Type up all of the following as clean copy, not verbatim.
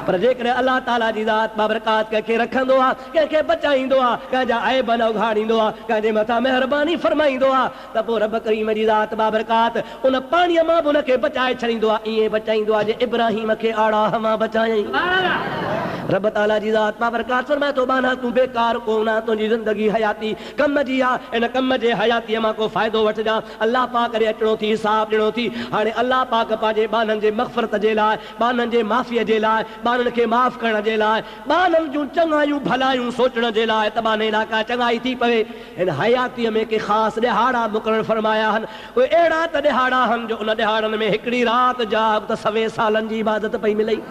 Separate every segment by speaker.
Speaker 1: पर जेकॾहिं अल्लाह ताला जी ज़ात बाबरकात कंहिंखे रखंदो आहे, कंहिंखे बचाईंदो आहे, कंहिंजा ऐब न उघाड़ींदो आहे, कंहिंजे मथां महिरबानी फरमाईंदो आहे, त पोइ रब करीम जी ज़ात बाबरकात उन पाणीअ मां बि उनखे बचाए छॾींदो आहे। ईअं बचाईंदो आहे जे इब्राहिम खे आड़ा हवा बचायईं। रब ताला जी ज़ात बाबरकात फरमाए थो बाना तूं बेकार कोन आहे, तुंहिंजी ज़िंदगी हयाती कम जी आहे, इन कम जे हयातीअ मां को फ़ाइदो वठिजां। अल्लाह पाक ॾे अचिणो थी, हिसाब ॾियणो थी। हाणे अल्लाह पाक पंहिंजे ॿारनि जे मग़फ़रत जे लाइ, ॿारनि जे माफ़ीअ जे लाइ, ॿारनि खे माफ़ करण जे लाइ, ॿारनि जूं चङायूं भलायूं सोचण जे लाइ तबाने इलाइक़ा चङाई थी पवे। हिन हयातीअ में के ख़ासि ॾिहाड़ा मुक़ररु फरमाया आहिनि। उहे अहिड़ा त ॾिहाड़ा आहिनि जो उन ॾिहाड़नि में हिकिड़ी राति जाग त 100 सालनि जी इबादत पई मिलई।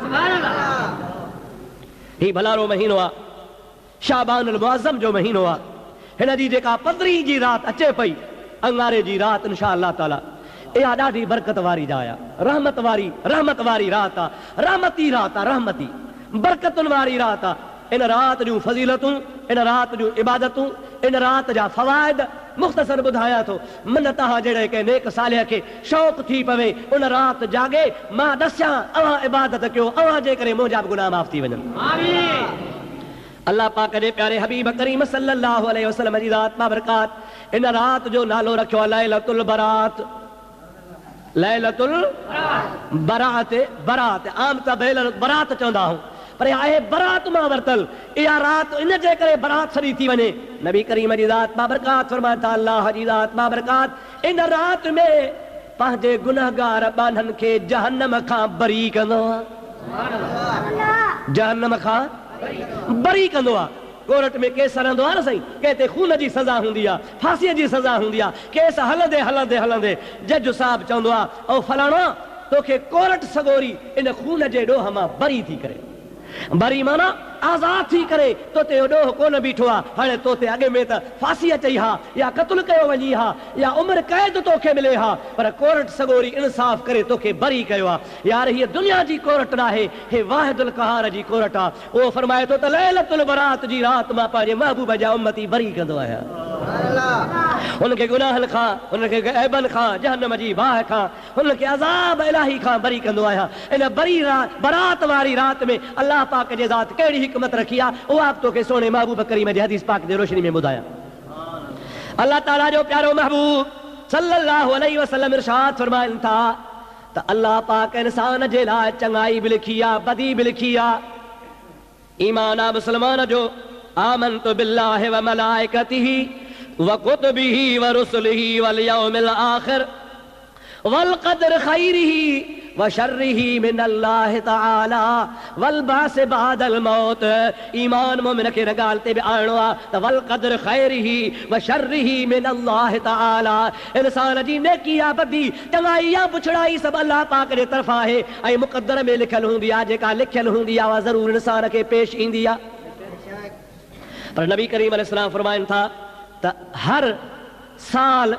Speaker 1: ही भलारो महीनो आहे, शाबानुल मुअज़्ज़म जो महीनो आहे। हिन जी जेका 15 जी राति अचे पई, अंगारे जी राति इंशा अल्लाह ताला, इहा ॾाढी बरकत वारी जाइ आहे, रहमत वारी राति आहे, रहमती राति आहे, रहमती बरकतुनि वारी राति आहे। इन राति जूं फज़ीलतूं, इन राति जूं इबादतूं, इन राति जा फ़वाइद मुख़्तसर ॿुधायां थो। मन तव्हां जहिड़े कंहिं नेक सालिह खे शौक़ थी पवे उन राति जागे, मां ॾसियां, अव्हां इबादत कयो, अव्हां जे करे मुंहिंजा बि गुनाह माफ़ थी वञनि। अल्लाह पाक जे प्यारे हबीब करीम सल्लल्लाहु अलैहि वसल्लम जी ज़ात बाबरकात इन राति जो नालो रखियो आहे लैलतुल बरात। लैलतुल बरात, बरात आम त बरात चवंदा आहियूं, पर आहे बरात मां वरतल। इहा राति इन जे करे बरात सॼी थी वञे। नबी करीम जी ज़ात बाबरकात फरमाए था, अल्लाह जी ज़ात बाबरकात इन राति में पंहिंजे गुनहगार ॿारनि खे जहन्नम खां बरी कंदो आहे, जहन्नम खां बरी कंदो आहे। कोर्ट में केस हलंदो आहे न साईं, कंहिं ते खून जी सज़ा हूंदी आहे, फांसीअ जी सज़ा हूंदी आहे। केस हलंदे हलंदे हलंदे जज साहब चवंदो आहे, ओ फलाणो तोखे कोर्ट सगोरी इन खून जे ॾोह मां बरी थी करे, बरी माना आज़ाद थी करे, तोते ॾोह कोन बीठो आहे। हाणे तोते अॻे में त फांसी अचई हा, या क़त्ल कयो वञी हा, या उमिरि क़ैद तोखे मिले हा, पर कोर्ट सगोरी इंसाफ़ करे तोखे बरी कयो आहे। यार हीअ दुनिया जी कोर्ट न आहे, हे वाहिदुल क़हार जी कोर्ट आहे। उहो फरमाए थो त लैलतुल बरात जी राति मां पंहिंजे महबूब जा उम्मती बरी कंदो आहियां, हुनखे गुनाहनि खां, हुनखे ऐबनि खां, जहन्नम जी बाहि खां, हुनखे अज़ाब इलाही खां बरी कंदो आहियां। इन बरी बरात वारी राति में अल्लाह पाक जे ज़ात कहिड़ी हिकमत रखी आहे, उहा बि तोखे सोने महबूब करीम जे हदीस पाक जे रोशनी में ॿुधायां। अल्लाह ताला जो प्यारो महबूब सल्लल्लाहु अलैहि वसल्लम इरशाद फरमाइनि था त अल्लाह पाक इंसान जे लाइ चङाई बि लिखी आहे, बदी बि लिखी आहे। ईमान आहे मुस्लमान जो, आमनतु बिल्लाहि व मलाइकतिही व कुतुबिही व रुसुलिही वल यौमिल आखिर वल क़द्र खैरिही व शर्रिही मिनल्लाहि तआला वल बास बादल मौत। ईमान मोमिन खे हिन ॻाल्हि ते बि आणो आहे त वल क़द्र खैरिही व शर्रिही मिनल्लाहि तआला। इंसान जी नेकी या बदी, चङाई या बुछड़ाई सभु अल्लाह पाक जे तरफ़ां आहे, ऐं मुक़द्दर में लिखियल हूंदी आहे। जेका लिखियल हूंदी आहे उहा ज़रूर इंसान खे पेश ईंदी आहे। पर नबी करीम अलैहिस्सलाम फरमाइनि था त हर साल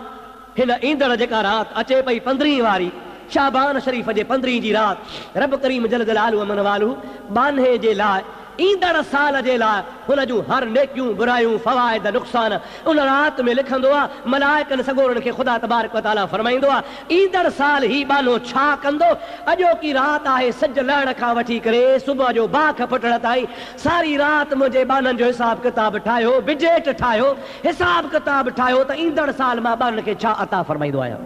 Speaker 1: हिन ईंदड़ जेका राति अचे पई 15 वारी शाबान शरीफ़ जे 15 जी राति, रब करीम जल जलालहु मन वालहु बान्हे जे लाइ, ईंदड़ साल जे लाइ हुन जूं हर नेकियूं बुरायूं फ़वाइद नुक़सान उन राति में लिखंदो आहे। मलाइकनि सगोरनि खे ख़ुदा तबारक व तआला फरमाईंदो आहे, ईंदड़ साल ही बानो छा कंदो। अॼोकी राति आहे सिज लहण खां वठी करे सुबुह जो बाख फुटण ताईं, सारी राति मुंहिंजे बाननि जो हिसाब किताब ठाहियो, बिजेट ठाहियो, हिसाब किताब ठाहियो त ईंदड़ साल मां बाननि खे छा अता फरमाईंदो आहियां।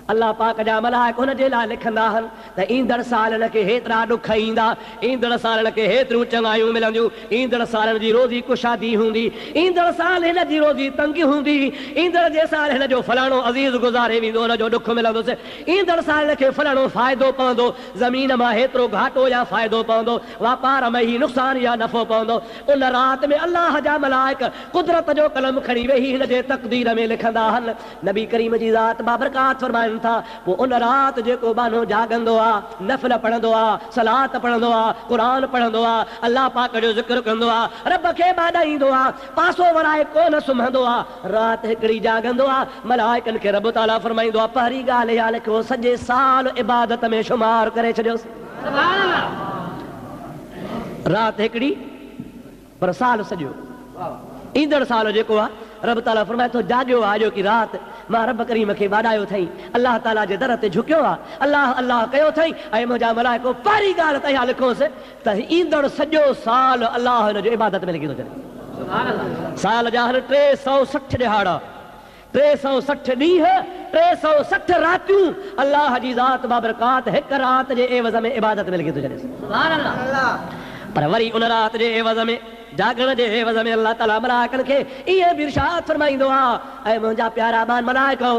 Speaker 1: अल्लाह पाक जा मलाइक हुन जे लाइ लिखंदा आहिनि त ईंदड़ साल हिनखे हेतिरा ॾुख ईंदा, ईंदड़ साल हिनखे हेतिरियूं चङायूं मिलंदियूं, ईंदड़ साल जी रोज़ी कुशादी हूंदी, ईंदड़ साल हिन जी रोज़ी तंगी हूंदी, ईंदड़ जे साल हिन जो फलाणो अज़ीज़ गुज़ारे वेंदो, हुनजो ॾुख मिलंदुसि, ईंदड़ साल हिनखे फलाणो फ़ाइदो पवंदो, ज़मीन मां हेतिरो घाटो या फ़ाइदो पवंदो, वापार में ही नुक़सान या नफ़ो पवंदो। उन राति में अल्लाह जा मलाइक कुदरत जो कलम खणी वेही हिन जे तक़दीर में लिखंदा आहिनि। नबी करीम जी ज़ात बाबरकात फरमाइनि था, पोइ उन राति जेको बानो जागंदो आहे, नफ़िल पढ़ंदो आहे, सलात पढ़ंदो आहे, क़ुरान पढ़ंदो आहे, अल्लाह पाक जो ज़िक्र कंदो आहे, रब खे ॿाॾाईंदो आहे, पासो वराए कोन सुम्हंदो आहे, राति हिकिड़ी जागंदो आहे। मलाइकनि खे रब ताला फरमाईंदो आहे, पहिरीं ॻाल्हि इहा लिखो, सॼे साल इबादत में शुमार करे छॾियोसि। राति हिकिड़ी पर साल सॼो, ईंदड़ साल जेको आहे रब ताला फरमाए तो जागियो आजो की रात मां रब करीम खे वाॾायो थई अल्लाह ताला जे दर ते झुकियो आ अल्लाह अल्लाह कयो थई ऐं मुंहिंजा मलाइको पहिरीं ॻाल्हि त इहा लिखोसि त ईंदड़ सॼो साल अल्लाह हिन जो इबादत में लॻी थो छॾे साल जा हर 360 ॾिहाड़ा 360 ॾींहं 360 रातियूं अल्लाह जी ज़ात बाबरकात हिक रात जे एवज़ में इबादत में लॻी थो छॾे पर वरी उन रात जे एवज़ में जागण जे एवज़ में अल्लाह ताला मलाइकनि खे ईअं बि इरशाद फरमाईंदो आहे ऐं मुंहिंजा प्यारा मान मलाइको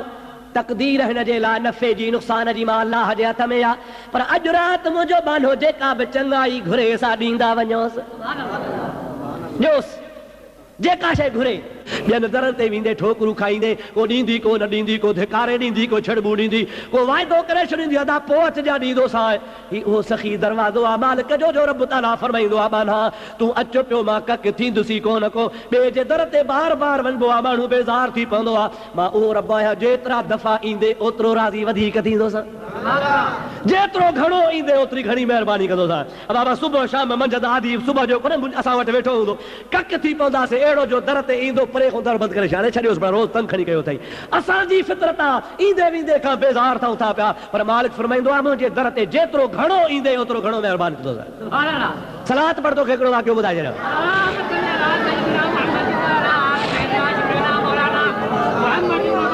Speaker 1: तक़दीर हिन जे लाइ नफ़े जी नुक़सान जी मां अल्लाह जे हथ में आहे पर अॼु राति मुंहिंजो बानो जेका बि चङाई घुरे सां ॾींदा वञोसि ॾियोसि जेका शइ घुरे ॿियनि दर ते वेंदे ठोकरूं खाईंदे को ॾींदी को न ॾींदी को धिकारे ॾींदी को छड़बू ॾींदी को वाइदो करे छॾींदी अदा पोइ अचजा ॾींदो सां ही उहो सखी दरवाज़ो आहे मालिक जो रब ताला फरमाईंदो आहे बाना तूं अचो पियो मां कक थींदुसी कोन को ॿिए जे दर ते बार बार वञिबो आहे माण्हू बेज़ार थी पवंदो आहे मां उहो रब आहियां जेतिरा दफ़ा ईंदे ओतिरो राज़ी वधीक थींदोसां जेतिरो घणो ईंदे ओतिरी घणी महिरबानी कंदोसां बाबा सुबुह शाम मंझंदि आदि सुबुह जो कोन असां वटि वेठो हूंदो कक थी पवंदासीं अहिड़ो जो दर ते ईंदो परे खां दर बंदि करे छॾे छॾियोसि पर रोज़ तंग खणी कयो अथई असांजी फितरत आहे ईंदे वेंदे खां बेज़ार थियूं था पिया पर मालिक फरमाईंदो आहे मुंहिंजे दर ते जेतिरो घणो ईंदे ओतिरो घणो महिरबानी कंदोसां सलात पढ़ तोखे हिकिड़ो वाक़ियो ॿुधाए छॾियां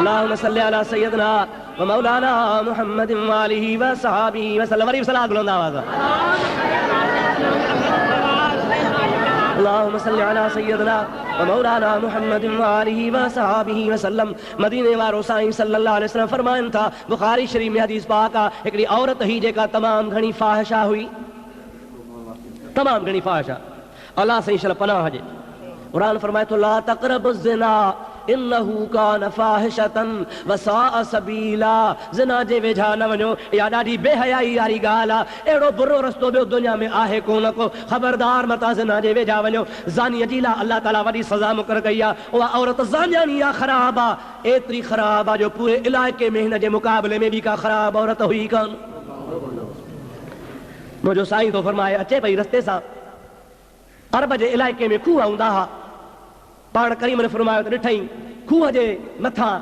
Speaker 1: अल्लाहुम्मा सल्ली अला सय्यदना व मौलाना मुहम्मद व आलिहि व सहाबिहि व सल्लम वरी सलात बुलंद आवाज़ अल्लाहुम्मा सल्ली अला सय्यदना व मौलाना मुहम्मद व आलिहि व सहाबिहि व सल्लम मदीने वारो साईं सल्लल्लाहु अलैहि वसल्लम फरमाइनि था बुखारी शरीफ में हदीस पाक आहे हिकिड़ी औरत ही जेका तमामु घणी फाहिशा हुई तमामु घणी फाहिशा अल्लाह साईं शल पनाह ॾे क़ुरान फरमाए थो ला तक़रबु ज़िना इन्नहु कान फाहिशतन वसाअ सबीला ज़िना जे वेझा न वञो या ॾाढी बेहयाई वारी ॻाल्हि आहे अहिड़ो बुरो रस्तो ॿियो दुनिया में आहे कोन को ख़बरदार मता ज़िना जे वेझा वञो ज़ानीअ जी लाइ अल्लाह ताला वॾी सज़ा मुक़ररु कई आहे उहा औरत ज़ानियानी आहे ख़राब आहे एतिरी ख़राब आहे जो पूरे इलाइक़े में हिन जे मुक़ाबले में बि का ख़राब औरत हुई कान मुंहिंजो साईं थो फरमाए अचे पई रस्ते सां अरब जे इलाइक़े में खूह हूंदा हुआ पाण करीम ने फरमायो त ॾिठई खूह जे मथां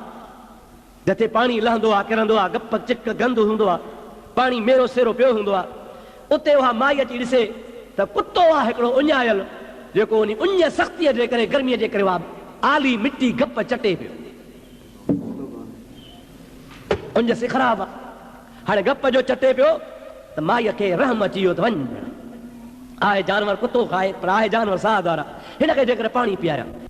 Speaker 1: जिते पाणी लहंदो आहे किरंदो आहे गप चिक गंद हूंदो आहे पाणी मेरो सेरो पियो हूंदो आहे उते उहा माई अची ॾिसे त कुतो आहे हिकिड़ो उञायल जेको उन उञ सख़्तीअ जे करे गर्मीअ जे करे उहा आली मिटी गप चटे पियो उञ से ख़राब आहे हाणे गप जो चटे पियो त माईअ खे रहम अची वियो त वञ आहे जानवर कुतो खाए पर आहे जानवर साद वारा हिन खे जेकर पाणी पीआरिया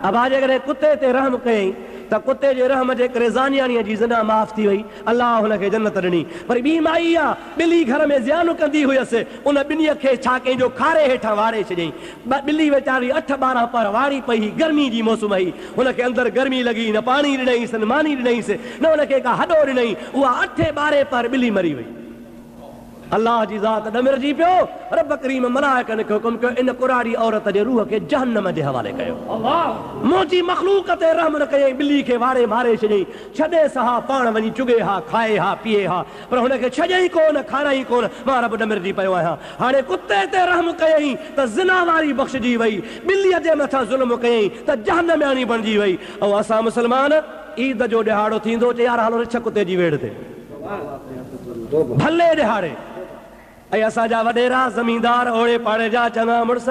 Speaker 1: अबा जेकर कुते ते रहम कयईं त कुते जे रहम जे करे ज़ानियाणीअ जी ज़िना माफ़ थी वई अल्लाह हुनखे जन्नत ॾिनी पर ॿी माई आहे ॿिली घर में ज़ियान कंदी हुयसि उन ॿिलीअ खे छा कंहिंजो खारे हेठां वारे छॾियईं ॿिली वीचारी 8-12 पर वारी पई गर्मी जी मौसम हुई हुनखे अंदरि गर्मी लॻी न पाणी ॾिनईंसि न मानी ॾिनईंसि न हुनखे का हॾो ॾिनई उहा 8-12 पर ॿिली मरी वई अल्लाह जी ज़ात न मिरजी पियो रब करीम मलाइकनि खे हुकुम कयो इन कुरारी औरत जे रूह खे जहन्नम जे हवाले कयो मुंहिंजी मखलूक ते रहम न कयईं ॿिली खे वारे मारे छॾियईं छॾे सहा पाण वञी चुगे हा खाए हा पीए हा पर हुनखे छॾियईं कोन खाराई कोन मां रब न मिरजी पियो आहियां हाणे कुते ते रहम कयईं त ज़िना वारी बख़्शजी वई ॿिलीअ जे मथां ज़ुल्म कयईं त जहन्नमियाणी बणिजी वई ऐं असां मुस्लमान ईद जो ॾिहाड़ो थींदो चए यार हलो रिछ कुते जी वेड़ ते भले ॾिहाड़े ऐं असांजा वॾेरा ज़मींदार ओड़े पाड़े जा चङा मुड़ुस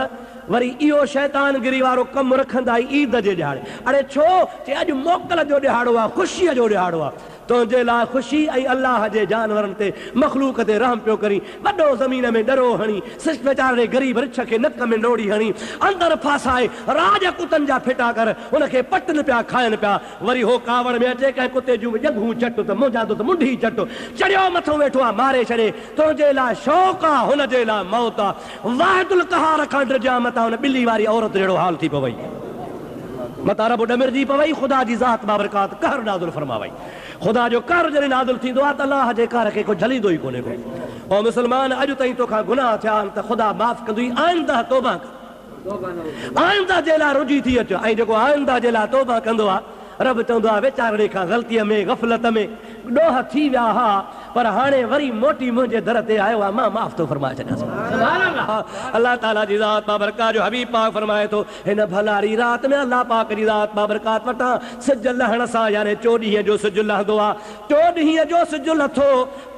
Speaker 1: वरी इहो शैतानगिरी वारो कमु रखंदा ईद जे ॾिहाड़े अड़े छो चए अॼु मोकल जो ॾिहाड़ो आहे ख़ुशीअ जो ॾिहाड़ो आहे तुंहिंजे लाइ ख़ुशी ऐं अल्लाह जे जानवरनि ते मखलूक ते रहम पियो करी वॾो ज़मीन में डरो हणी सिर्फ़ वीचारे ग़रीब रिछ खे नक में नोड़ी हणी अंदरि फासाए राज कुतनि जा फिटा कर हुनखे पटनि पिया खाइनि पिया वरी हो कावड़ में अचे कंहिं कुते जूं जंघूं चटु त मुंहिंजा त मुंडी चटु चढ़ियो मथो वेठो आहे मारे छॾे तुंहिंजे लाइ शौक़ु आहे हुनजे लाइ मौत आहे वाहिदुल कहार खां डिॼा मथां हुन ॿिली वारी औरत जहिड़ो हाल थी पवई मता रब डमिरजी पवई ख़ुदा जी ज़ात बाबरकात कहर नाज़िल फरमावई ख़ुदा जो कहर जॾहिं नाज़िल थींदो आहे त अल्लाह जे कहर खे को झलींदो ई कोन्हे को ओ मुस्लमान अॼु ताईं तोखां गुनाह थिया आहिनि त ख़ुदा माफ़ कंदुई आइंदा तौबा कर आइंदा जे लाइ रुजी थी अचु ऐं जेको आइंदा जे लाइ तौबा कंदो आहे रब चवंदो आहे वेचारड़े खां ग़लतीअ में गफ़लत में ॾोह थी विया हा पर हाणे वरी मोटी मुंहिंजे दर ते आयो आहे मां माफ़ थो फरमाए छॾियांसि। अल्लाह ताला जी ज़ात बाबरकात जो हबीब पाक फरमाए थो हिन भलारी रात में अल्लाह पाक जी ज़ात बाबरकात वटां सिज लहण सां यानी 14 जो सिज लहंदो आहे 14 जो सिज लथो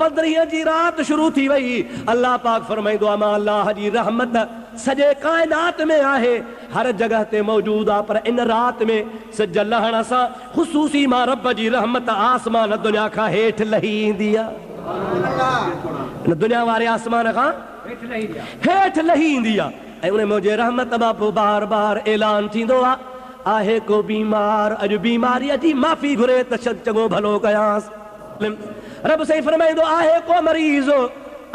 Speaker 1: 15 जी रात शुरू थी वई अल्लाह पाक फरमाईंदो आहे मां अल्लाह जी रहमत सॼे काइनात में आहे हर जगह ते मौजूद आहे पर इन रात में सिज लहण सां ख़ुसूसी मां रब जी रहमत आसमान दुनिया खां हेठि लही ईंदी आहे दुनिया वारे आसमान खां हेठि लही ईंदी आहे ऐं उन मुंहिंजे रहमत मां पोइ बार बार ऐलान थींदो आहे को बीमार अॼु बीमारीअ जी माफ़ी घुरे त चङो भलो कयांसि रब साईं फरमाईंदो आहे को मरीज़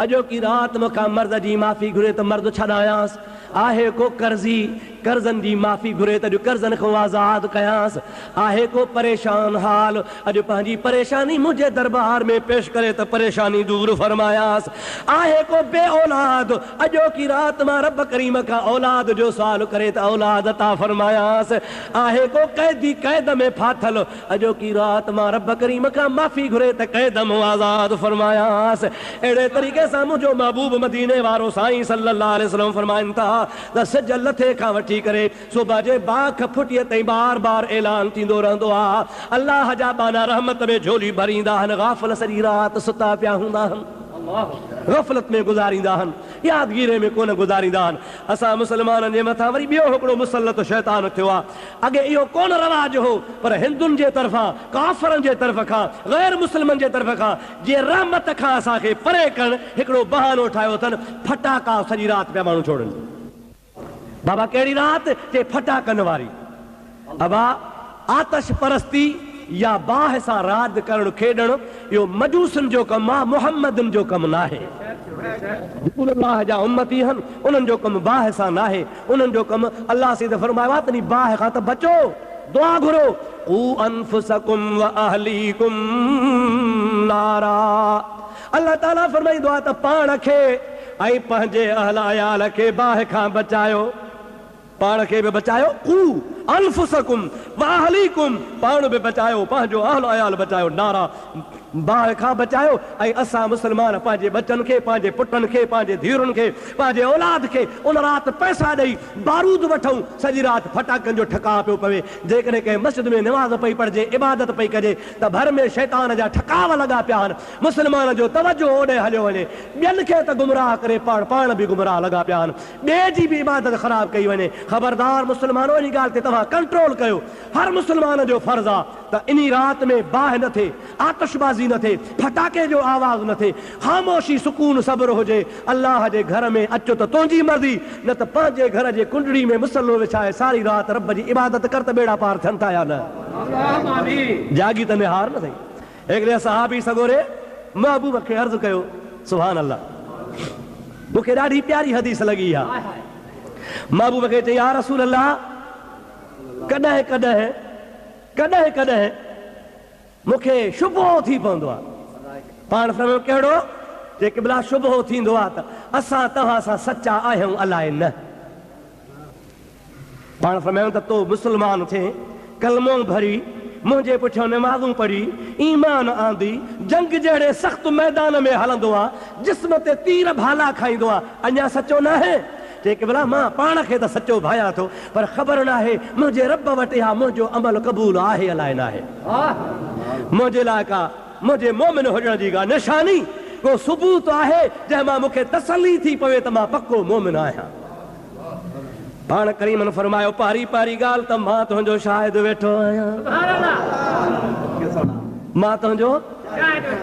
Speaker 1: अॼो की रात मूंखां मर्द जी माफ़ी घुरे त मर्द छॾायांसि आहे को कर्ज़ी कर्ज़नि जी माफ़ी घुरे त अॼु कर्ज़नि खां आज़ाद कयांसि आहे को परेशान हाल अॼु पंहिंजी परेशानी मुंहिंजे दरबार में पेश करे त परेशानी दूर फरमायांसि आहे को बे औलाद अॼो की रात मां रब करीम खां औलाद जो सुवाल करे त औलाद अता फरमायांसि आहे को कैदी कैद में फाथल अॼो की रात मां रब करीम खां माफ़ी घुरे त कैद मां आज़ाद फरमायांसि अहिड़े तरीक़े सां मुंहिंजो महबूब मदीने वारो साईं सल्लल्लाहु अलैहि वसल्लम फरमाइनि था त सिज लथे खां वठी करे सुबह जे बाख फुटीअ ताईं बार बार ऐलान थींदो रहंदो आहे अल्लाह जा बाना रहमत में झोली भरींदा आहिनि गाफ़िल सॼी राति सुता पिया हूंदा आहिनि गफ़लत में गुज़ारींदा आहिनि यादगीरे में कोन गुज़ारींदा आहिनि असां मुस्लमाननि जे मथां वरी ॿियो हिकिड़ो मुसलत शैतान थियो आहे अॻे इहो कोन रवाज हो पर हिंदुनि जे तरफ़ां काफ़रनि जे तरफ़ खां ग़ैर मुस्लिमनि जे तरफ़ खां जीअं रहमत खां असांखे परे करणु हिकिड़ो बहानो ठाहियो अथनि फटाका सॼी राति पिया माण्हू छोड़नि बाबा कहिड़ी रात जे फटाकनि वारी अबा आतश परस्ती या बाह सां राज करणु खेॾणु इहो मजूसनि जो कमु आहे मुहम्मदनि जो कमु नाहे अल्लाह जा उम्मती आहिनि उन्हनि जो कमु बाह सां नाहे उन्हनि जो कमु अल्लाह सीधे फरमायो आहे त बाह खां त बचो दुआ घुरो क़ू अनफुसकुम व अहलीकुम नारा अल्लाह ताला फरमाईंदो आहे त पाण खे ऐं पंहिंजे अहल अयाल खे बाह खां बचायो पाण खे बि बचायो क़ू अनफुसकुम व अहलीकुम पाण बि बचायो पंहिंजो अहल अयाल बचायो नारा बाह खां बचायो ऐं असां मुस्लमान पंहिंजे बचनि खे पंहिंजे पुटनि खे पंहिंजे धीअरुनि खे पंहिंजे औलाद खे उन राति पैसा ॾेई बारूद वठूं सॼी राति फटाकनि जो ठका पियो पवे जेकॾहिं कंहिं मस्जिद में निमाज़ पई पढ़जे इबादत पई कजे त भर में शैतान जा ठकाव लॻा पिया आहिनि मुस्लमान जो तवजो ओॾे हलियो वञे ॿियनि खे त गुमराह करे पाण बि गुमराह लॻा पिया आहिनि ॿिए जी बि इबादत ख़राब कई वञे ख़बरदार मुस्लमानो इन ॻाल्हि ते तव्हां कंट्रोल कयो हर मुस्लमान जो फर्ज़ आहे त इन राति में बाह न थिए आतिशबाज़ी न थिए फटाके जो आवाज़ न थिए ख़ामोशी सुकून सब्र हुजे अल्लाह जे घर में अचो त तुंहिंजी मर्ज़ी न त पंहिंजे घर जे कुंडड़ी में मुसलो विछाए सारी राति रब जी इबादत कर त बेड़ा पार थियनि था या न जागी त निहार न थिए हिकिड़े सहाबी सगोरे महबूब खे अर्ज़ु कयो सुभान अल्लाह मूंखे ॾाढी प्यारी हदीस लॻी आहे महबूब खे चई या रसूल अल्लाह कॾहिं कॾहिं कॾहिं कॾहिं मूंखे शुबो थी पवंदो आहे पाण फरमायो कहिड़ो जे क़िबला शुबो थींदो आहे त असां तव्हां सां सचा आहियूं अलाए न पाण फरमायूं त तो मुस्लमान थिए कलमो भरी मुंहिंजे पुठियां नमाज़ूं पढ़ी ईमान आंदी जंग जहिड़े सख़्त मैदान में हलंदो आहे जिस्म ते तीर भाला खाईंदो आहे अञा सचो न आहे जेके भला मां पाण खे त सचो भायां थो पर ख़बर न आहे मुंहिंजे रब वटि हा मुंहिंजो अमल क़बूल आहे अलाए न आहे मुंहिंजे लाइ का मुंहिंजे मोमिन हुजण जी का निशानी को सबूत आहे जंहिंमां मूंखे तसली थी पवे त मां पको मोमिन आहियां पाण करीमन फरमायो पारी पारी ॻाल्हि त मां तुंहिंजो शाहिद वेठो आहियां मां तुंहिंजो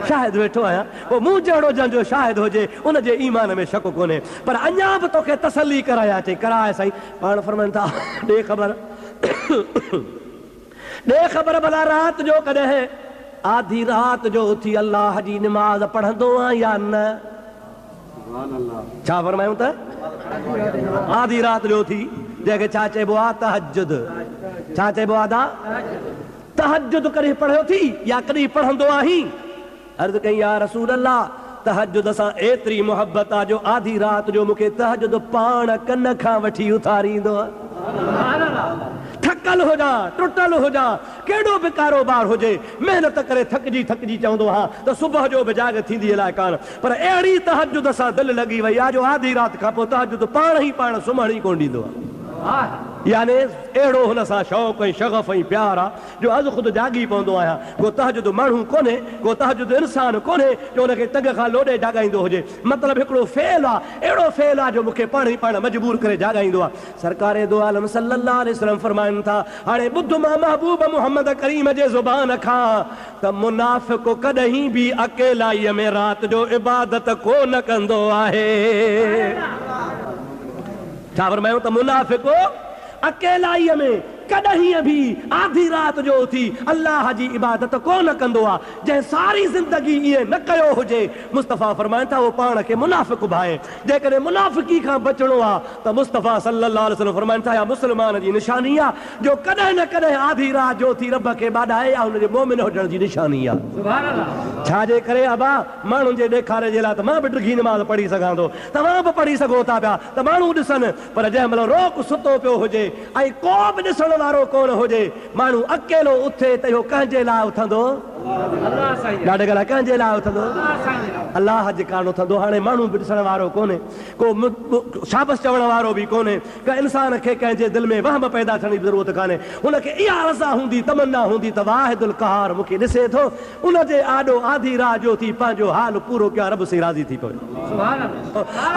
Speaker 1: शाहिद वेठो आहियां पोइ मूं जहिड़ो जंहिंजो शाहिद हुजे उन जे ईमान में शक कोन्हे पर अञा बि तोखे तसली करायां चई कराए साईं पाण फरमाइनि था ॾे ख़बर भला राति जो कॾहिं आधी राति जो उथी अल्लाह जी निमाज़ पढ़ंदो आहियां या न छा फरमायूं त आधी राति जो उथी जंहिंखे छा चइबो आहे तहज्जुद छा चइबो आहे तहज्जुद कॾहिं पढ़ियो थी या कॾहिं पढ़ंदो आहीं अर्ज़ कई या रसूल अल्लाह तहज्जुद सां एतिरी मोहब्बत आहे जो आधी राति जो मूंखे तहज्जुद पाण कन खां वठी उथारींदो आहे थक टुटल हो जा, टुटल हो जा, केड़ो भी कारोबार हो जे, मेहनत करे थकजी थकजी चवंदो हां तो सुबह जो भी जाग थींदी अलाए कान, पर अहिड़ी तहजुद सां दिलि लॻी वई आहे जो आधी रात खां पोइ तहजुद पाण ई पाण सुम्हण ई कोन ॾींदो आहे। यानी अहिड़ो हुन सां शौक़ ऐं शगफ़ ऐं प्यार आहे जो अॼु ख़ुदि जागी पवंदो आहियां। को तहजुद माण्हू कोन्हे, को तहजुद इंसान कोन्हे जो हुनखे टंग खां लोॾे जाॻाईंदो हुजे। मतिलबु हिकिड़ो फेल आहे, अहिड़ो फेल आहे जो मूंखे पाण ई पाण मजबूर करे जाॻाईंदो आहे। सरकार दो आलम सल्लल्लाहु अलैहि वसल्लम फरमाइनि था, हाणे ॿुध मां महबूब मुहम्मद करीम जे ज़ुबान खां त मुनाफ़िक़ कॾहिं बि अकेलाईअ में राति जो इबादत कोन कंदो आहे। छा फरमायूं त मुनाफ़िक़ अकेलाईअ में कॾहिं बि आधी रात जो उथी अल्लाह जी इबादत कोन कंदो आहे। जंहिं सारी ज़िंदगी ईअं न कयो हुजे, मुस्तफ़ा फरमाइनि था उहो पाण खे मुनाफ़िक़ भाए। जेकॾहिं मुनाफ़िकी खां बचणो आहे त मुस्तफ़ा सल्लल्लाहु अलैहि वसल्लम फरमाइनि था या मुस्लमान जी निशानी आहे जो कॾहिं न कॾहिं आधी रात जो उथी रब खे ॿाॾाए, या हुनजे मोमिन हुजण जी निशानी आहे। छाजे करे अबा माण्हुनि जे ॾेखारे जे लाइ त मां बि ॾिघी नमाज़ पढ़ी सघां थो, तव्हां बि पढ़ी सघो था पिया त माण्हू ॾिसनि, पर जंहिं महिल रोक सुतो पियो हुजे ऐं को बि ॾिसण वारो कोन हुजे, माण्हू अकेलो उथे त इहो कंहिंजे लाइ उथंदो? ॾाढे ॻाल्हि कंहिंजे लाइ उथंदो? अलाह जे कारण उथंदो। हाणे माण्हू बि ॾिसण वारो कोन्हे, को शाबस चवण वारो बि कोन्हे, का इंसान खे कंहिंजे दिलि में वहम पैदा थियण जी ज़रूरत कान्हे। हुनखे इहा रज़ा हूंदी, तमन्ना हूंदी त वाहिदुल क़हार मूंखे ॾिसे थो, उनजे आॾो आधी रात जो थी पंहिंजो हाल पूरो कया रब से राज़ी थी पवे।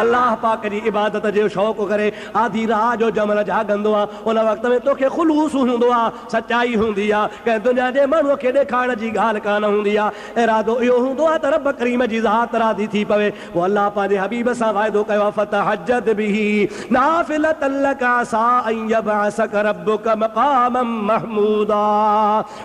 Speaker 1: अलाह पाक जी इबादत जो शौक़ु करे आधी रात जो जमल जाॻंदो आहे, उन वक़्त में तोखे ख़ुलूस हूंदो आहे, सचाई हूंदी आहे, कंहिं दुनिया जे माण्हूअ खे ॾेखारण जी ॻाल्हि कान हूंदी आहे। इरादो इहो हूंदो आहे त रब करीम जी ज़ात राज़ी थी पवे। पोइ अलाह पंहिंजे हबीब सां वाइदो कयो आहे, फतहज्जद बिही नाफ़िलतन लक असा अन यबअसक रब्बुक मक़ामम महमूदा।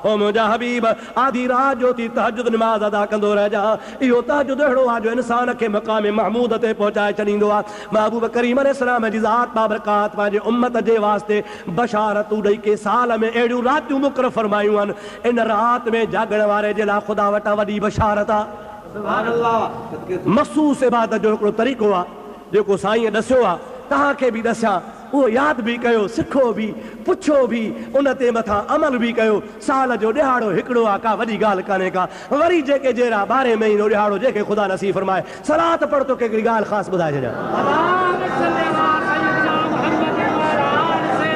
Speaker 1: ओ मुंहिंजा हबीब, आधी रात जो थी तहज्जुद नमाज़ अदा कंदो रहिजा। इहो तहज्जुद अहिड़ो आहे जो इंसान खे मक़ाम महमूद ते पहुचाए छॾींदो आहे। महबूब करीम अलैहिस्सलाम जी ज़ात बाबरकात पंहिंजे उम्मत जे वास्ते बशारतूं ॾेई के साल में अहिड़ियूं रातियूं मुक़ररु फरमायूं आहिनि। इन राति में जाॻण वारे जे लाइ ख़ुदा वटां वॾी बशारत आहे। मख़सूस इबादत जो हिकिड़ो तरीक़ो आहे जेको साईं ॾसियो आहे, तव्हांखे बि ॾसियां, उहो यादि बि कयो, सिखो बि, पुछो बि, उन ते मथां अमल बि कयो। साल जो ॾिहाड़ो हिकिड़ो आहे, का वॾी ॻाल्हि कान्हे का। वरी जेके जहिड़ा 12 महीनो ॾिहाड़ो जेके ख़ुदा नसीब फरमाए। सलात पढ़ तोखे हिकिड़ी ॻाल्हि ख़ासि ॿुधाए छॾियां।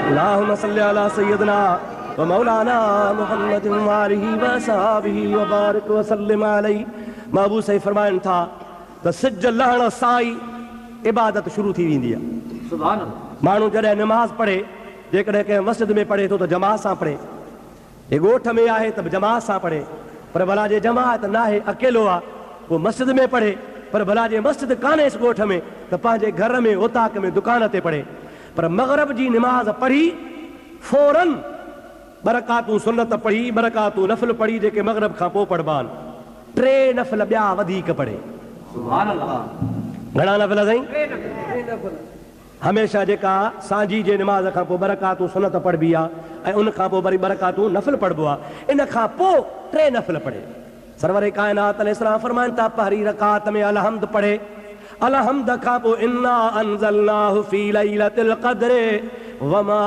Speaker 1: अल्लाहुम्मा सल्लि अला सय्यदना व मौलाना मुहम्मद व आलिहि व असहाबिहि व बारिक व सल्लिम अलैहि। महबूब सही फरमाइनि था त सिज लहण सां ई इबादत शुरू थी वेंदी आहे। सुभान अल्लाह। माण्हू जॾहिं नमाज़ पढ़े, जेकॾहिं कंहिं मस्जिद में पढ़े थो त जमात सां पढ़े, हे ॻोठ में आहे त जमात सां पढ़े, पर भला जे जमात न आहे, अकेलो आहे, पोइ मस्जिद में पढ़े, पर भला जे मस्जिद कान्हे इस ॻोठ में त पंहिंजे घर में, ओताक में, दुकान ते पढ़े। पर मग़रिब जी नमाज़ पढ़ी फौरन बरकातूं सुन्नत पढ़ी, बरकातूं नफ़िल पढ़ी जेके मग़रिब खां पोइ पढ़बा आहिनि, 3 नफ़िल ॿिया वधीक पढ़े। सुभान अल्लाह। घणा नफ़िल साईं? 3 नफ़िल। हमेशह जेका सांझी जे नमाज़ खां पोइ बरकातूं सुन्नत पढ़बी आहे ऐं उन खां पोइ वरी बरकातूं नफ़िल पढ़बो आहे, इन खां पोइ 3 नफ़िल पढ़े। सरवर कायनात अलैहिस्सलाम फरमाइनि था, पहिरीं रकात में अलहम्द पढ़े, अलहम्द खां पोइ इन्ना अंज़लनाहु फी लैलतिल क़द्र वमा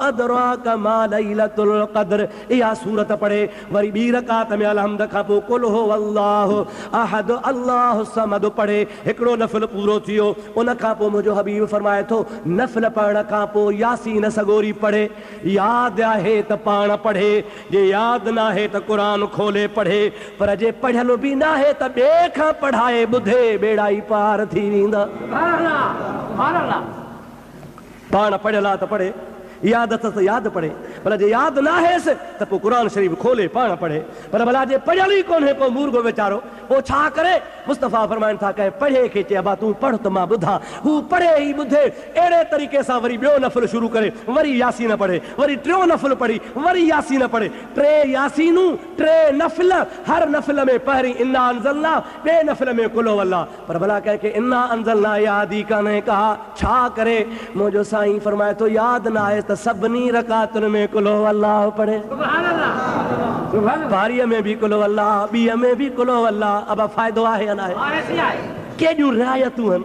Speaker 1: अदराक मा लैलतुल क़द्र, इहा सूरत पढ़े। वरी ॿी रकात में अलहम्द खां पोइ कुल हो अल्लाहु अहद अल्लाहु समद पढ़े। हिकिड़ो नफ़िल पूरो थियो। उन खां पोइ मुंहिंजो हबीब फरमाए थो, नफ़िल पढ़ण खां पोइ यासीन सगोरी पढ़े। यादि आहे त पाण पढ़े, जे यादि न आहे त क़ुरान खोले पढ़े, पर जे पढ़ियल बि न आहे त ॿिए खां पढ़ाए ॿुधे, बेड़ा ई पार थी वेंदा। पाण पढ़ियल आहे त पढ़े, यादि अथसि त यादि पढ़े, भला जे यादि न आहेसि त पोइ क़ुरान शरीफ़ खोले पाण पढ़े। पर भला जे पढ़ियल ई कोन्हे को मुर्गो वीचारो, पोइ छा करे? मुस्तफ़ा फरमाइनि था, कंहिं पढ़े खे चए अबा तूं पढ़ त मां ॿुधां, हू पढ़े ई ॿुधे। अहिड़े तरीक़े सां वरी ॿियो नफ़िल शुरू करे, वरी यासीन पढ़े, वरी 3 नफ़िल पढ़ी, वरी यासीन पढ़े। 3 यासीनूं, 3 नफ़िल, हर नफ़िल में पहिरीं इन्ना अंज़लना, ॿिए नफ़िल में कुल हु अल्लाह। पर भला कंहिंखे इन्ना अंज़लना यादि ई कान्हे का, छा करे? मुंहिंजो साईं फरमाए थो, यादि न आहे त सभिनी रकातुनि में कुल हु अल्लाह पढ़े। बारीअ में बि कुल हु अल्लाह, ॿीअ में बि कुल हु अल्लाह। अब फ़ाइदो आहे या न आहे? केॾियूं रिआयतूं आहिनि,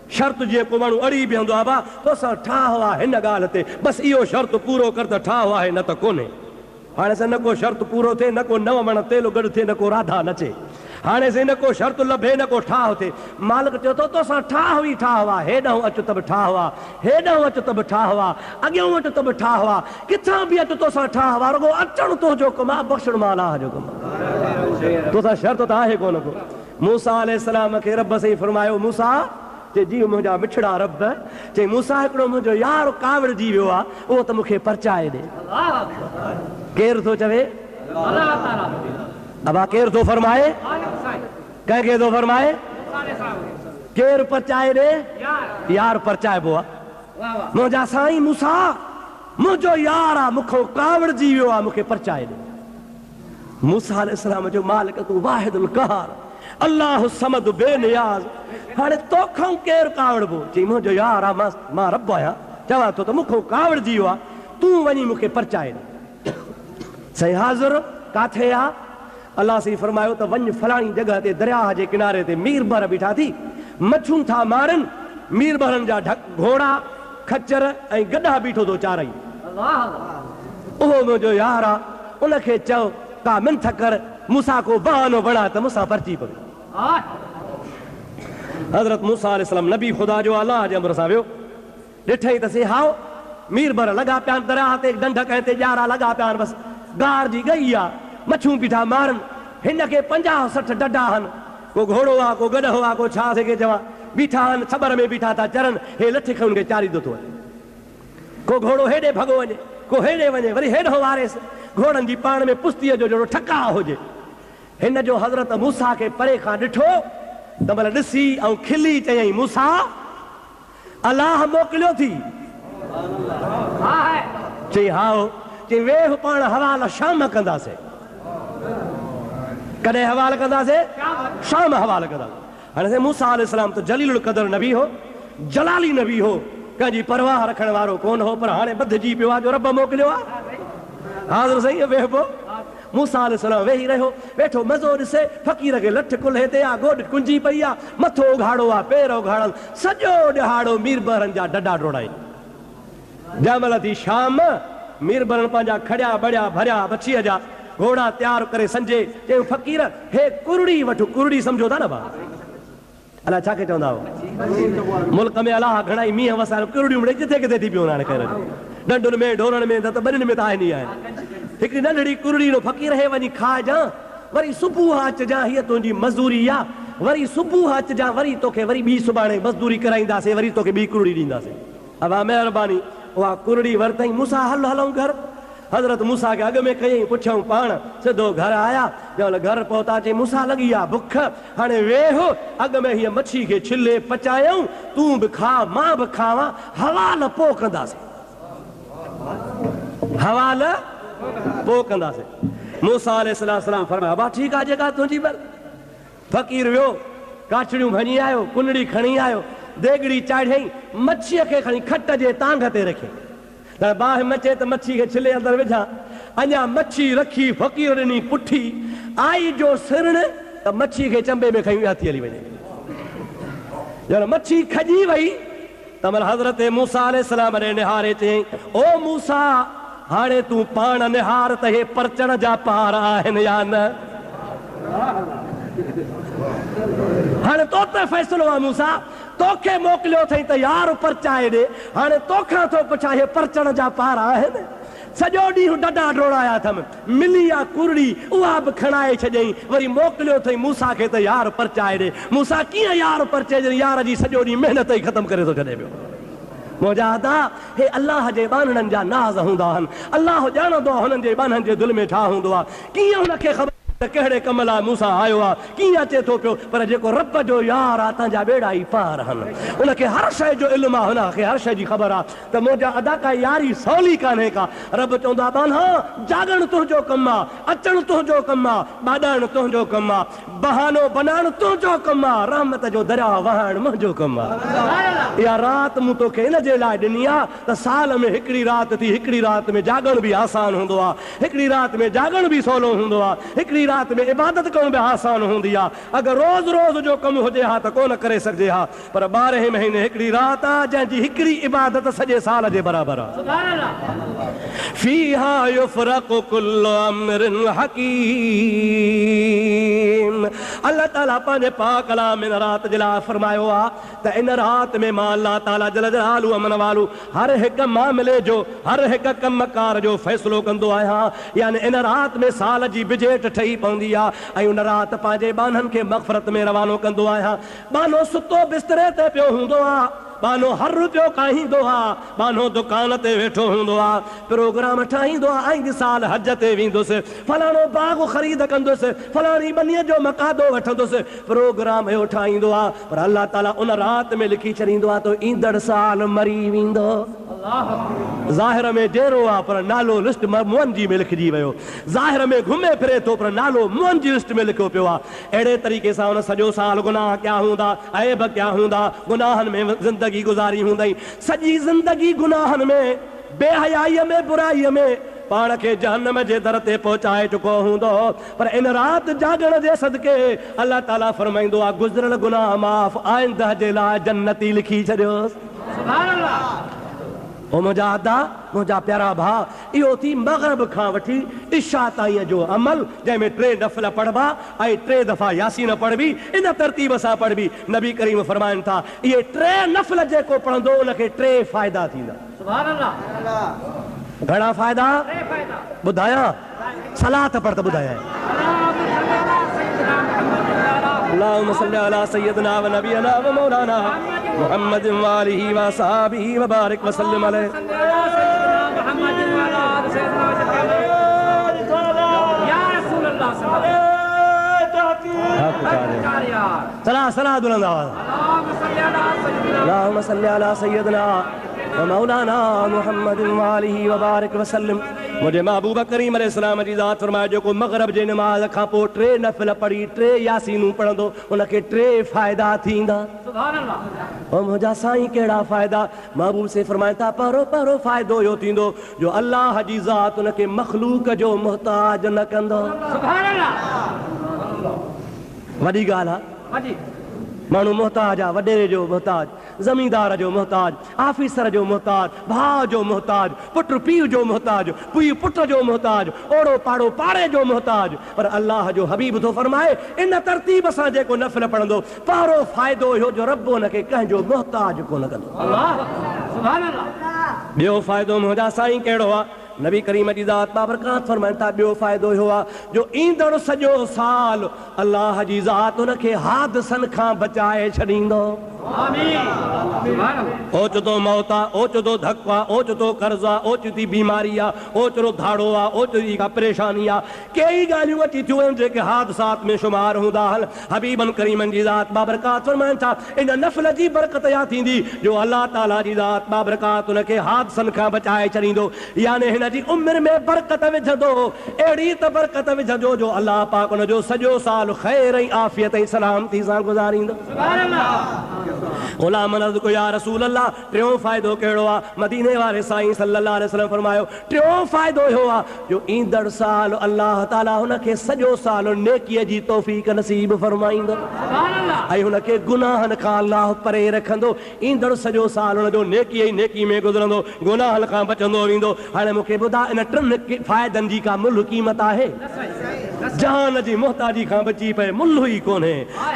Speaker 1: शर्त जीअं को माण्हू अड़ी बीहंदो आहे बा तोसां ठाह आहे हिन ॻाल्हि ते बसि इहो शर्त पूरो कर त ठाह आहे न त कोन्हे। हाणे से न को शर्त पूरो थिए न को 9 मण तेल गॾु थिए न को राधा नचे। हाणे से न को शर्त लभे न को ठाह थिए। मालिक चयो तो तोसां ठाह ई ठाह आहे। हेॾां अचु त बि ठाह आहे, हेॾां अचु त बि ठाह आहे, अॻियां अचु त बि ठाह आहे, किथां बि अचु तोसां ठाह आहे। रुॻो अचणु तुंहिंजो कमु आहे, बख़्शण मां अलाह जो कमु आहे। तोसां शर्त त आहे कोन को। मूसा अलैहिस्सलाम खे रब साईं फरमायो मूसा चए जी मुंहिंजा मिठड़ा रब चई मूसा हिकिड़ो मुंहिंजो यार कावड़ जी वियो आहे उहो त मूंखे परचाए ॾे। केरु थो चवे? अबा केरु थो फरमाए? कंहिंखे थो फरमाए? केरु परचाए ॾे? यार परचाइबो आहे। मुंहिंजा साईं मूसा मुंहिंजो यार आहे मूंखां कावड़ जी वियो आहे मूंखे परचाए ॾे। मूसा अलैहिस्सलाम जो मालिक तूं वाहिदुल क़हार अल्लाह समद बेनियाज़। हाणे तोखां केरु कावड़बो? चई मुंहिंजो यार आहे मां रब आहियां चवां थो त मूंखां कावड़ जी वियो आहे तूं वञी मूंखे परचाए ॾे। सही हाज़िर काथे आहे? अलाह साईं फरमायो त वञ फलाणी जॻह ते दरिया जे किनारे ते मीर बर बीठा थी मच्छूं था मारनि। मीर बरनि जा घोड़ा खच्चर ऐं गॾा बीठो थो चारई। उहो मुंहिंजो यार आहे उनखे चओ का मिंथ कर मूसा को बहानो बणा त मूंसां परची पवे। हज़रत मूसा अलैहिस्सलाम नबी ख़ुदा जो अलाह जे अमर सां वियो ॾिठई त से हाओ मीर बर लॻा पिया आहिनि दरिया ते ढंढ कंहिं ते ॼारा लॻा पिया आहिनि बसि गार जी गई आहे मच्छूं बीठा मारनि। हिन खे 50-60 डडा आहिनि को घोड़ो आहे को गॾो आहे को छा के चवां बीठा आहिनि छबर में बीठा था चरनि। हे लठ खे हुनखे चारींदो थो वञे। को घोड़ो हेॾे भॻो वञे को हेॾे वञे वरी हेॾो वारेसि घोड़नि जी पाण में पुस्तीअ जो जहिड़ो ठका हुजे। हिन जो हज़रत मूसा खे परे खां ॾिठो त भले ॾिसी ऐं खिली चयईं मूसा अलाह मोकिलियो थी? चई हाओ। चई वेह पाण हवाल शाम कंदासीं। कॾहिं हवाल कंदासीं? शाम हवाल कंदासीं। हाणे से मूसा अलैहिस्सलाम त जलीलुल क़दर नबी हो जलाली नबी हो कंहिंजी परवाह रखण वारो कोन हो पर हाणे बधिजी पियो आहे जो रब मोकिलियो आहे। हाज़िर सही वेहबो। मूसा अलैहिस्सलाम वेही रहियो वेठो मज़ो ॾिसे फ़क़ीर खे लठ कुल्हे ते आहे गोॾ कुंजी पई आहे मथो उघाड़ो आहे पेर उघाड़ल सॼो ॾिहाड़ो मीर बरनि जा डडा डोड़ाई। जंहिंमहिल थी शाम मीर बरनि पंहिंजा खड़िया बड़िया भरिया बछीअ जा घोड़ा तयारु करे संजे चयूं फ़क़ीर हे कुरड़ी वठो। कुरड़ी सम्झो था न भाउ? अलाए छा खे चवंदा हो? मुल्क में अलाह घणाई मींहं वसायल कुरड़ियूं मिड़े किथे किथे थी पियूं हाणे ख़ैर ॾंडुनि में ढोरनि में त ॿिन्हिनि में त आहिनि ई आहिनि। हिकिड़ी नंढड़ी कुरड़ी नो फ़क़ीर हे वञी खाइजां वरी सुबुह अचजां हीअ तुंहिंजी मज़दूरी आहे वरी सुबुह अचजां वरी तोखे वरी ॿी सुभाणे मज़दूरी कराईंदासीं वरी तोखे ॿी कुरड़ी ॾींदासीं। अबा महिरबानी उहा कुरड़ी वरितई। मूसा हलूं घर। हज़रत मूसा खे अॻु में कयईं पुछऊं पाण सिधो घर आया जंहिंमहिल घर पहुता चई मूसा लॻी आहे बुख हाणे वेह अॻु में हीअ मच्छी खे छिले पचायूं तूं बि खा मां बि खावां हवाल पोइ कंदासीं। हवाल पोइ कंदासीं। मूसा अलैहिस्सलाम फरमायो अबा ठीकु आहे जेका तुंहिंजी बल। फ़क़ीर वियो काछड़ियूं खणी आयो कुनड़ी खणी आयो देगड़ी चाढ़ियईं मच्छीअ खे खणी खट जे तांग ते रखी त बाहि मचे त मच्छी खे छिले अंदरि विझां। अञा मच्छी रखी फ़क़ीर ॾिनी पुठी आई जो सिरण त मच्छी खे चंबे में खई हथी हली वञे। ॼण मच्छी खजी वई त महिल हज़रत मूसा अलैहिस्सलाम ॾे निहारे चयईं ओ मूसा हाणे तूं पाण निहार त हे परचण जा पार आहिनि या न? हाणे तो ते फ़ैसिलो आहे मूसा तोखे मोकिलियो अथई त यार परचाए ॾे हाणे तोखां थो पुछां हे परचण जा पार आहिनि? सॼो ॾींहुं डडा डोड़ाया अथमि मिली आहे कुरड़ी उहा बि खणाए छॾियईं वरी मोकिलियो अथई मूसा खे त यार परचाए ॾे। मूसा कीअं यार परचे जॾहिं यार जी सॼो ॾींहुं महिनत ई ख़तमु करे थो छॾे पियो। मुंहिंजा अदा हे अलाह जे बानणनि जा नाज़ हूंदा आहिनि। अलाह ॼाणंदो आहे हुननि जे बाननि जे दिलि में छा हूंदो आहे कीअं हुनखे ख़बर त कहिड़े कम लाइ मूसा आयो आहे कीअं अचे थो पियो पर जेको रब जो यार आहे तव्हांजा बेड़ा ई पार आहिनि। उनखे हर शइ जो इल्मु आहे हुनखे हर शइ जी ख़बर आहे त मुंहिंजा अदा का यारी सवली कान्हे का। रब चवंदो आहे बाना जाॻणु तुंहिंजो कमु आहे अचणु तुंहिंजो कमु आहे ॿाॾाइणु तुंहिंजो कमु आहे बहानो बनाइणु तुंहिंजो कमु आहे रहमत जो दरिया वहाइणु मुंहिंजो कमु आहे। इहा राति मूं तोखे इन जे लाइ ॾिनी आहे त साल में हिकिड़ी राति थी हिकिड़ी राति में जाॻणु बि आसान हूंदो आहे हिकिड़ी राति में जाॻणु बि सवलो हूंदो आहे हिकिड़ी रात में इबादत करण बि आसान हूंदी आहे। अगर रोज़ रोज़ जो कम हुजे हा त कोन करे सघिजे हा, पर 12 महीने हिकिड़ी रात आहे जंहिंजी हिकिड़ी इबादत सॼे साल जे बराबरि आहे। फीहा युफ़रक़ु कुल्लु अम्रिन हकीम। अल्लाह ताला पंहिंजे पाक कलाम में रात जे लाइ फरमायो आहे त इन रात में मां अल्लाह ताला जल जलालु अमन वालू हर हिकु मामले जो, हर हिकु कमकार जो फ़ैसिलो कंदो आहियां। यानी इन रात में साल जी बिजेट ठही पवंदी आहे ऐं उन रात पंहिंजे बाननि खे मग़फ़रत में रवानो कंदो आहियां। बानो सुतो बिस्तरे ते पियो हूंदो आहे, बानो हर रुपयो काहींदो आहे, बानो दुकान ते वेठो हूंदो आहे, प्रोग्राम ठाहींदो आहे, आईंदे साल हज ते वेंदुसि, फलाणो बाग ख़रीद कंदुसि, फलाणी बनीअ जो मकादो वठंदुसि, प्रोग्राम इहो ठाहींदो आहे। पर अल्लाह ताला उन रात में लिखी छॾींदो आहे तो ईंदड़ साल मरी वेंदो। ज़ाहिर में डेरो आहे पर नालो लिस्ट मुअनि जी में लिखिजी वियो। ज़ाहिर में घुमे फिरे थो पर नालो मुअनि जी लिस्ट में लिखियो पियो आहे। अहिड़े तरीक़े सां उन सॼो साल गुनाह क्या हूंदा, ऐब क्या हूंदा, गुनाहनि में ज़िंदगी गुज़ारी हूंदई, सॼी ज़िंदगी गुनाहनि में, बेहयाईअ में, बुराईअ में पाण खे जहन्नम जे दर ते पहुचाए चुको हूंदो। पर इन रात जागण जे सदके अल्लाह ताला फरमाईंदो आहे गुज़िरियल गुनाह माफ़, आइंदह जे लाइ जन्नती लिखी छॾियोसि। सुभान अल्लाह। ओ मुंहिंजा अदा, मुंहिंजा प्यारा भाउ, इहो थी मग़रिब खां वठी इशा ताईं जो अमल, जंहिंमें 3 नफ़िल पढ़बा ऐं 3 दफ़ा यासीन पढ़बी, इन तरतीब सां पढ़बी। नबी करीम फरमाइनि था इहे 3 नफ़िल जेको पढ़ंदो उनखे 3 फ़ाइदा थींदा। सुभान अल्लाह। घणा फ़ाइदा ॿुधायां? सलात पढ़ त ॿुधायां। अल्लाहुम्मा सल्ली अला सय्यिदना व नबियना व मौलाना मुहम्मद व आलिहि व असहाबिहि व बारिक व सल्लिम अलैहि। सलाह बुलंद आवाज़। अल्लाहुम्मा सल्ली अला सय्यिदना व मौलाना मुहम्मद व आलिहि व बारिक व सल्लिम। मुझे महबूब करीम अलैहिस्सलाम जी ज़ात फरमाए जो को मग़रिब जे नमाज़ खां पोइ 3 नफ़िल पढ़ी 3 यासीनूं पढ़ंदो उनखे 3 फ़ाइदा थींदा। सुभान अल्लाह। ओ मुंहिंजा साईं कहिड़ा फ़ाइदा? महबूब से फरमाइनि था पहिरों फ़ाइदो इहो थींदो जो अल्लाह जी ज़ात उनखे मख़लूक जो मुहताज न कंदो। सुभान अल्लाह। वॾी ॻाल्हि आहे। माण्हू मोहताज आहे, वॾेरे जो मोहताज, ज़मींदार जो मोहताज, ऑफिसर जो मोहताज, भाउ जो मोहताज, पुट पीउ जो मोहताज, पीउ पुट जो मोहताज, ओड़ो पाड़ो पाड़े जो मोहताज। पर अल्लाह जो हबीब थो फरमाए इन तरतीब सां जेको नफ़िल पढ़ंदो पहिरों फ़ाइदो इहो जो रब उनखे कंहिंजो मोहताज कोन कंदो। सुभान अल्लाह। ॿियो फ़ाइदो मुंहिंजा साईं कहिड़ो आहे? नबी करीम जी ज़ात बाबरकात फरमाइनि था ॿियो फ़ाइदो इहो आहे जो ईंदड़ सॼो साल अल्लाह जी ज़ात उनखे हादसनि खां बचाए छॾींदो। ओचितो मौत आहे, ओचितो धकु आहे, ओचितो कर्ज़ आहे, ओचिती बीमारी आहे, ओचितो धाड़ो आहे, ओचिती का परेशानी आहे, कई ॻाल्हियूं अची थियूं आहिनि जेके हादसात में शुमार हूंदा आहिनि। हबीबन करीमनि जी ज़ात बाबरकात फरमाइनि था इन नफ़िल जी बरकत इहा थींदी जो अल्लाह ताला जी ज़ात बाबरकात उनखे हादसनि खां बचाए छॾींदो। यानी हिन जी उमिरि में बरकत विझंदो, अहिड़ी त बरकत विझंदो जो अल्लाह पाक उनजो सॼो साल ख़ैर ऐं आफ़ियत ऐं सलामती सां गुज़ारींदो। ग़ुलाम अर्ज़ को या रसूल अल्लाह टियों फ़ाइदो कहिड़ो आहे? मदीने वारे साईं सल्लल्लाहु अलैहि वसल्लम फरमायो टियों फ़ाइदो इहो आहे जो ईंदड़ साल अल्लाह ताला हुनखे सॼो साल नेकीअ जी तौफ़ीक़ नसीब फरमाईंदो ऐं हुनखे गुनाहनि खां अल्लाह परे रखंदो। ईंदड़ सॼो साल हुनजो नेकी ई नेकी में गुज़रंदो, गुनाहनि खां बचंदो वेंदो। हाणे मूंखे ॿुधा इन 3 फ़ाइदनि जी का मुल्ह क़ीमत आहे? जहान जी मोहताजी खां बची पए मुल्ह ई कोन्हे,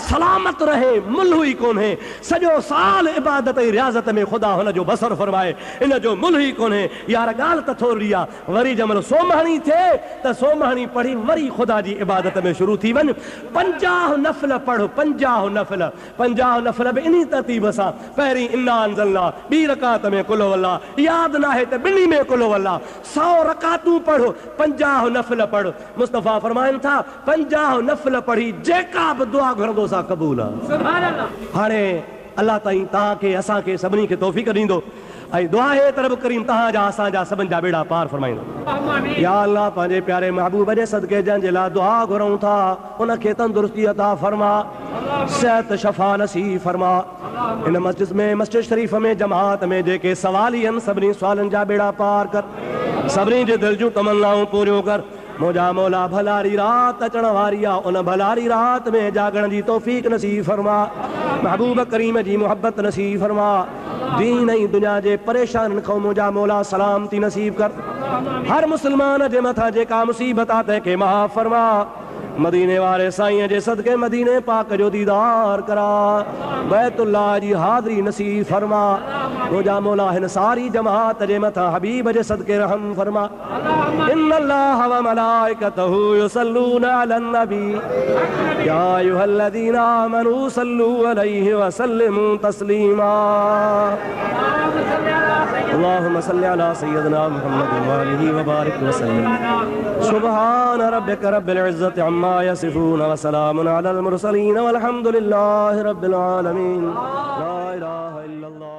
Speaker 1: सलामत रहे मुल्ह ई कोन्हे, सॼो साल इबादत ऐं रियाज़त में ख़ुदा हुनजो बसर फरमाए इन जो मुल्ह ई कोन्हे। यार ॻाल्हि त थोरी आहे, वरी जंहिंमहिल सोमहणी थिए त सोमहणी पढ़ी वरी ख़ुदा जी इबादत में शुरू थी वञ। 50 नफ़िल पढ़, 50 नफ़िल बि इन तरतीब सां। पहिरीं इन्ना अंज़लना, ॿी रकात में कुल वल्ला, यादि न आहे त ॿिनी में कुल वल्ला, 100 रकातूं पढ़, 50 नफ़िल पढ़। मुस्तफ़ा फरमाइनि था 50 नफ़िल पढ़ी जेका बि दुआ घुरंदो सा क़बूल आहे। हाणे अल्लाह ताईं तव्हांखे असांखे सभिनी खे तौफ़ीक़ ॾींदो ऐं दुआ हे तरब करीम तव्हांजा असांजा सभिनि जा बेड़ा पार फरमाईंदो। या अल्लाह पंहिंजे प्यारे महबूब जे सदके जंहिंजे लाइ दुआ घुरऊं था उनखे तंदुरुस्ती अता फरमा, सेहत शफ़ा नसीब फरमा। इन मस्जिद शरीफ़ में जमात में जेके सवाली आहिनि सभिनी सवालनि जा बेड़ा पार कर, सभिनी जे दिलि जूं तमन्नाऊं पूरियूं कर। मुझा मौला भलारी रात अचण वारी आ, उन भलारी रात में जागण जी तौफीक नसीब फरमा, महबूब करीम जी मोहब्बत नसीब फरमा, दीन ऐं दुनिया जे परेशान खां मुझा मौला सलामती नसीब कर। हर मुसलमान जे मथा जेका मुसीबत आ तंहिंखे माफ़ फरमा, मदीने वाले साईं जे सदके मदीने पाक जो दीदार करा, बैतुल्लाह जी हाज़री नसीब फरमा, मुझा मौला हिन सारी जमात जे मथा हबीब जे सदके रहम फरमा। इन्नल्लाह व मलाइकतहु युसल्लूना अलन नबी या अय्युहल्लज़ीना आमनू सल्लू अलैहि व सल्लिमू तस्लीमा। अल्लाहुम्मा सल्लि अला सय्यिदिना मुहम्मद व आलिहि व बारिक व सल्लिम। सुब्हान रब्बिक रब्बिल इज़्ज़ति अम्मा यसिफून व सलामुन अलल मुरसलीन वल्हम्दुलिल्लाहि रब्बिल आलमीन। ला इलाहा इल्लल्लाह।